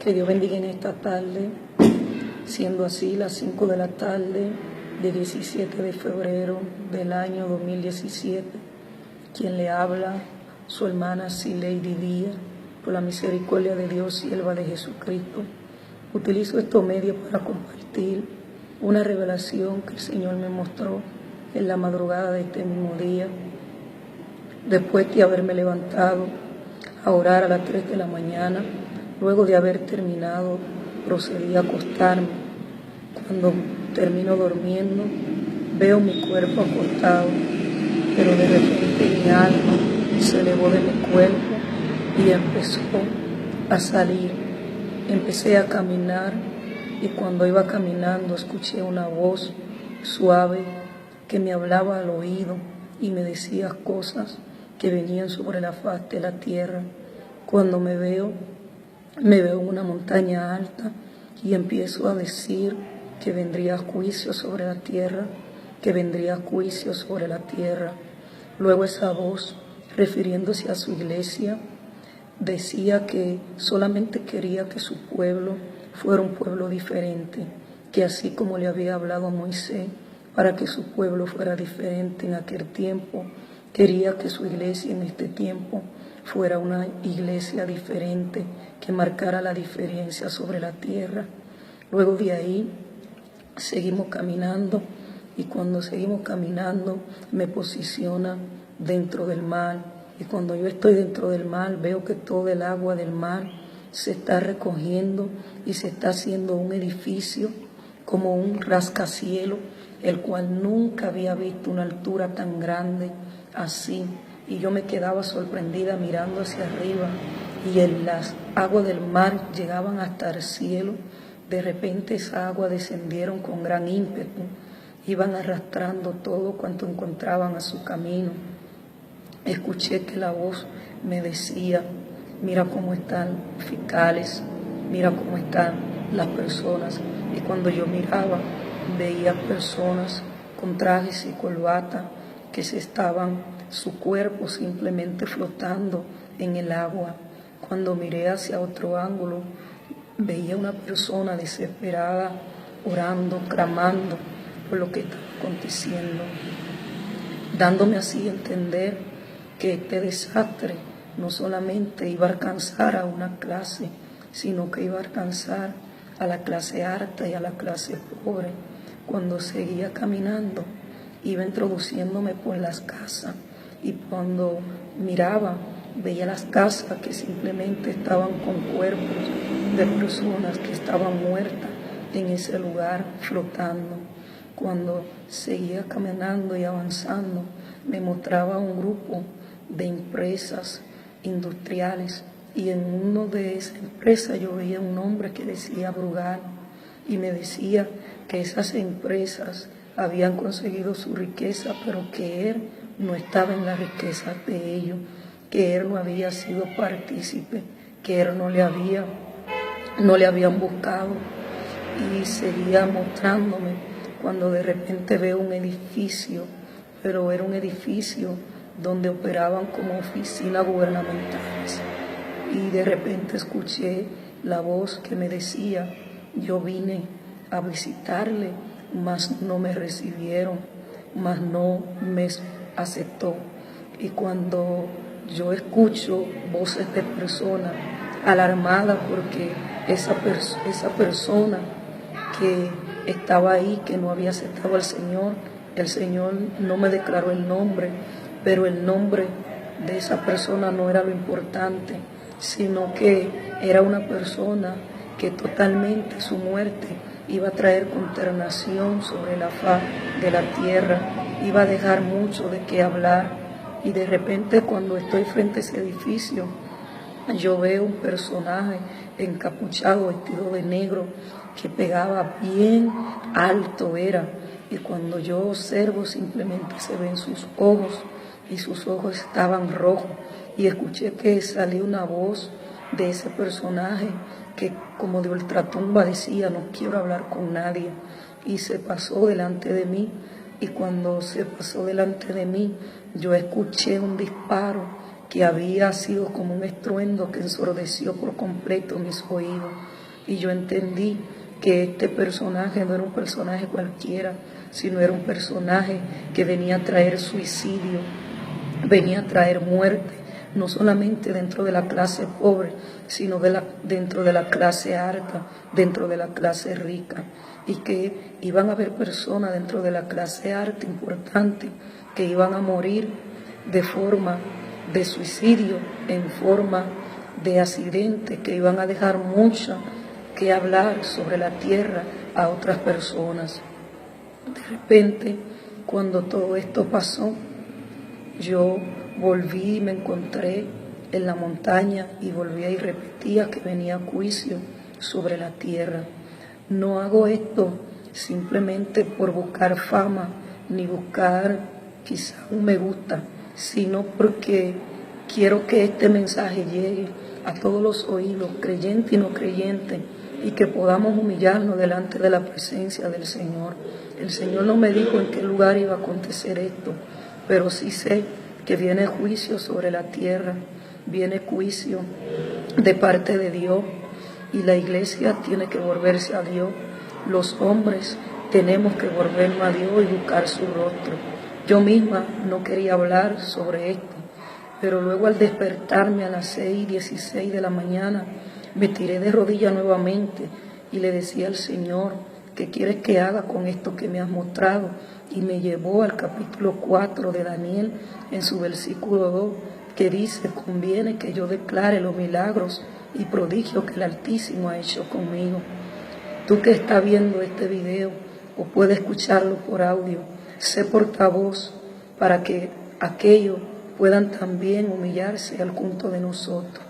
Que Dios bendiga en esta tarde, siendo así las 5 de la tarde de 17 de febrero del año 2017. Quien le habla, su hermana Sileidi Díaz, por la misericordia de Dios, sierva de Jesucristo. Utilizo estos medios para compartir una revelación que el Señor me mostró en la madrugada de este mismo día, después de haberme levantado a orar a las 3 de la mañana. Luego de haber terminado, procedí a acostarme. Cuando termino durmiendo, veo mi cuerpo acostado, pero de repente mi alma se elevó de mi cuerpo y empezó a salir. Empecé a caminar y cuando iba caminando escuché una voz suave que me hablaba al oído y me decía cosas que venían sobre la faz de la tierra. Cuando me veo en una montaña alta y empiezo a decir que vendría juicio sobre la tierra, que vendría juicio sobre la tierra. Luego esa voz, refiriéndose a su iglesia, decía que solamente quería que su pueblo fuera un pueblo diferente, que así como le había hablado a Moisés, para que su pueblo fuera diferente en aquel tiempo, quería que su iglesia en este tiempo fuera una iglesia diferente, que marcara la diferencia sobre la tierra. Luego de ahí seguimos caminando y cuando seguimos caminando me posiciona dentro del mar. Y cuando yo estoy dentro del mar veo que todo el agua del mar se está recogiendo y se está haciendo un edificio como un rascacielos, el cual nunca había visto una altura tan grande así. Y yo me quedaba sorprendida mirando hacia arriba y las aguas del mar llegaban hasta el cielo. De repente esas aguas descendieron con gran ímpetu, iban arrastrando todo cuanto encontraban a su camino. Escuché que la voz me decía: mira cómo están fiscales, mira cómo están las personas. Y cuando yo miraba, veía personas con trajes y corbata que su cuerpo simplemente flotando en el agua. Cuando miré hacia otro ángulo, veía una persona desesperada, orando, clamando por lo que estaba aconteciendo, dándome así a entender que este desastre no solamente iba a alcanzar a una clase, sino que iba a alcanzar a la clase alta y a la clase pobre. Cuando seguía caminando, iba introduciéndome por las casas y cuando miraba, veía las casas que simplemente estaban con cuerpos de personas que estaban muertas en ese lugar flotando. Cuando seguía caminando y avanzando, me mostraba un grupo de empresas industriales y en una de esas empresas yo veía un hombre que decía Brugal y me decía que esas empresas habían conseguido su riqueza, pero que él no estaba en la riqueza de ellos, que él no había sido partícipe, que él no le habían buscado. Y seguía mostrándome cuando de repente veo un edificio, pero era un edificio donde operaban como oficinas gubernamentales. Y de repente escuché la voz que me decía: yo vine a visitarle, mas no me recibieron, mas no me aceptó. Y cuando yo escucho voces de personas alarmadas porque esa persona que estaba ahí, que no había aceptado al Señor, el Señor no me declaró el nombre, pero el nombre de esa persona no era lo importante, sino que era una persona que totalmente su muerte iba a traer consternación sobre la faz de la tierra, iba a dejar mucho de qué hablar. Y de repente cuando estoy frente a ese edificio, yo veo un personaje encapuchado, vestido de negro, que pegaba bien alto era. Y cuando yo observo, simplemente se ven sus ojos, y sus ojos estaban rojos. Y escuché que salió una voz de ese personaje que como de ultratumba decía: no quiero hablar con nadie. Y se pasó delante de mí. Y cuando se pasó delante de mí, yo escuché un disparo que había sido como un estruendo que ensordeció por completo mis oídos. Y yo entendí que este personaje no era un personaje cualquiera, sino era un personaje que venía a traer suicidio, venía a traer muerte, no solamente dentro de la clase pobre, sino dentro de la clase alta, dentro de la clase rica, y que iban a haber personas dentro de la clase alta importante que iban a morir de forma de suicidio, en forma de accidente, que iban a dejar mucho que hablar sobre la tierra a otras personas. De repente, cuando todo esto pasó, yo volví y me encontré en la montaña y volvía y repetía que venía juicio sobre la tierra. No hago esto simplemente por buscar fama ni buscar quizá un me gusta, sino porque quiero que este mensaje llegue a todos los oídos, creyentes y no creyentes, y que podamos humillarnos delante de la presencia del Señor. El Señor no me dijo en qué lugar iba a acontecer esto, pero sí sé que viene juicio sobre la tierra, viene juicio de parte de Dios, y la iglesia tiene que volverse a Dios. Los hombres tenemos que volvernos a Dios y buscar su rostro. Yo misma no quería hablar sobre esto, pero luego al despertarme a las 6:16 de la mañana, me tiré de rodillas nuevamente y le decía al Señor, ¿qué quieres que haga con esto que me has mostrado? Y me llevó al capítulo 4 de Daniel, en su versículo 2, que dice, conviene que yo declare los milagros y prodigios que el Altísimo ha hecho conmigo. Tú que estás viendo este video o puedes escucharlo por audio, sé portavoz para que aquellos puedan también humillarse al junto de nosotros.